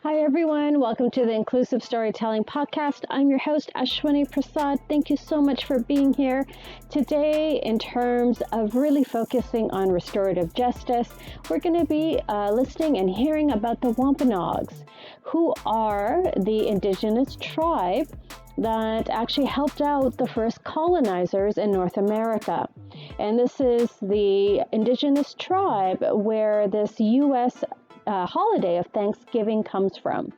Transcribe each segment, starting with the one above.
Hi, everyone. Welcome to the Inclusive Storytelling Podcast. I'm your host, Ashwini Prasad. Thank you so much for being here. Today, in terms of really focusing on restorative justice, we're going to be listening and hearing about the Wampanoags, who are the indigenous tribe that actually helped out the first colonizers in North America. And this is the indigenous tribe where this U.S. holiday of Thanksgiving comes from.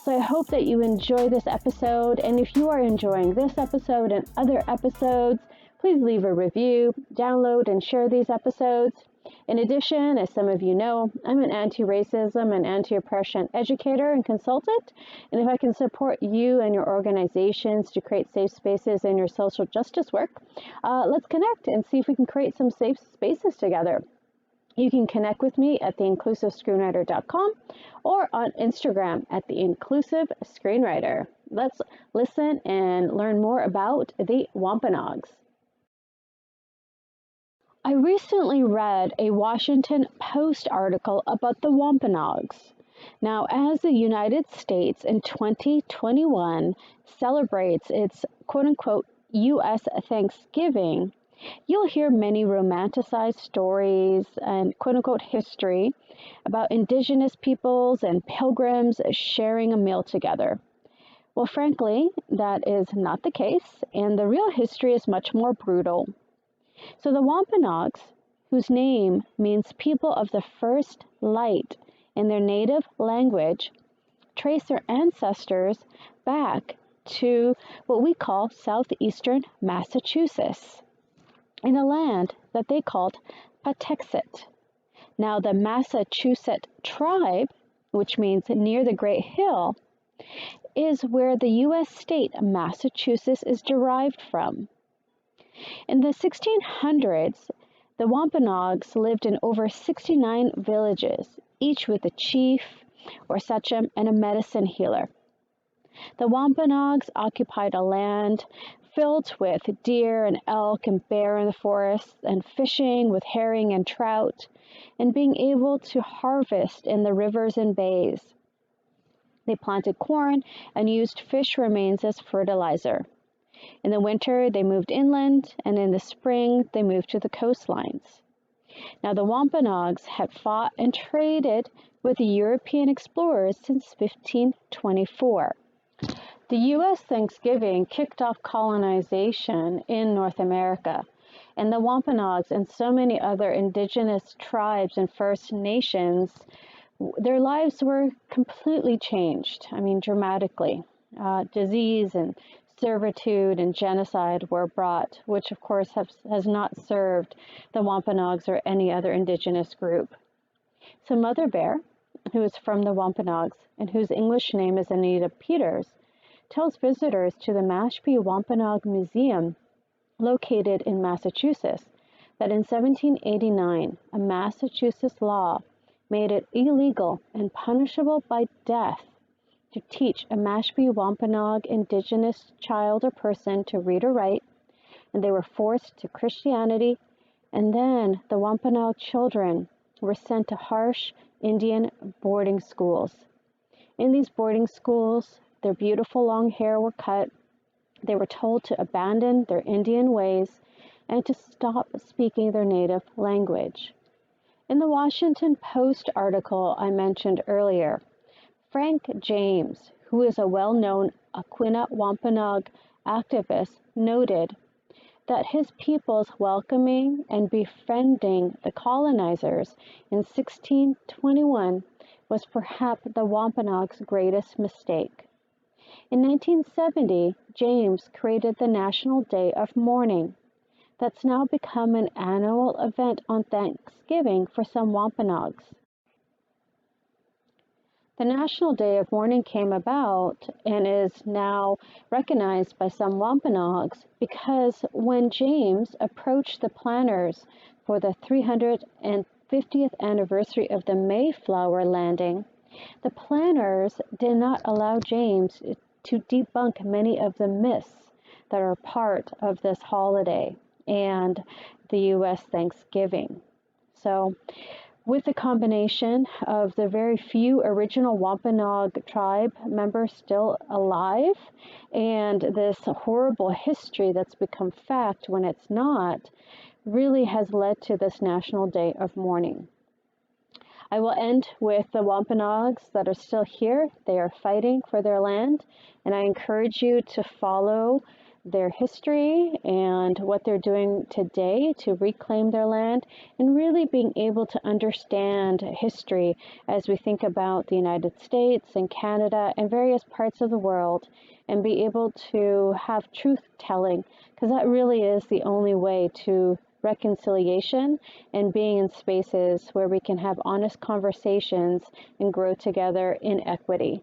So I hope that you enjoy this episode. And if you are enjoying this episode and other episodes, please leave a review, download, and share these episodes. In addition, as some of you know, I'm an anti-racism and anti-oppression educator and consultant. And if I can support you and your organizations to create safe spaces in your social justice work, let's connect and see if we can create some safe spaces together. You can connect with me at theinclusivescreenwriter.com or on Instagram at theinclusivescreenwriter. Let's listen and learn more about the Wampanoags. I recently read a Washington Post article about the Wampanoags. Now, as the United States in 2021 celebrates its quote-unquote U.S. Thanksgiving, you'll hear many romanticized stories and quote-unquote history about indigenous peoples and pilgrims sharing a meal together. Well, frankly, that is not the case, and the real history is much more brutal. So the Wampanoags, whose name means people of the first light in their native language, trace their ancestors back to what we call southeastern Massachusetts, in a land that they called Patuxet. Now, the Massachusetts tribe, which means near the Great Hill, is where the U.S. state Massachusetts is derived from. In the 1600s, the Wampanoags lived in over 69 villages, each with a chief or sachem and a medicine healer. The Wampanoags occupied a land filled with deer and elk and bear in the forests, and fishing with herring and trout, and being able to harvest in the rivers and bays. They planted corn and used fish remains as fertilizer. In the winter, they moved inland, and in the spring, they moved to the coastlines. Now, the Wampanoags had fought and traded with the European explorers since 1524. The U.S. Thanksgiving kicked off colonization in North America, and the Wampanoags and so many other indigenous tribes and First Nations, their lives were completely changed, dramatically. Disease and servitude and genocide were brought, which of course has not served the Wampanoags or any other indigenous group. So Mother Bear, who is from the Wampanoags and whose English name is Anita Peters, tells visitors to the Mashpee Wampanoag Museum, located in Massachusetts, that in 1789, a Massachusetts law made it illegal and punishable by death to teach a Mashpee Wampanoag indigenous child or person to read or write, and they were forced to Christianity, and then the Wampanoag children were sent to harsh Indian boarding schools. In these boarding schools, their beautiful long hair were cut. They were told to abandon their Indian ways and to stop speaking their native language. In the Washington Post article I mentioned earlier, Frank James, who is a well-known Aquinnah Wampanoag activist, noted that his people's welcoming and befriending the colonizers in 1621 was perhaps the Wampanoag's greatest mistake. In 1970, James created the National Day of Mourning. That's now become an annual event on Thanksgiving for some Wampanoags. The National Day of Mourning came about and is now recognized by some Wampanoags because when James approached the planners for the 350th anniversary of the Mayflower landing, the planners did not allow James to debunk many of the myths that are part of this holiday and the U.S. Thanksgiving. So with the combination of the very few original Wampanoag tribe members still alive and this horrible history that's become fact when it's not, really has led to this National Day of Mourning. I will end with the Wampanoags that are still here. They are fighting for their land, and I encourage you to follow their history and what they're doing today to reclaim their land, and really being able to understand history as we think about the United States and Canada and various parts of the world, and be able to have truth telling, because that really is the only way to reconciliation and being in spaces where we can have honest conversations and grow together in equity.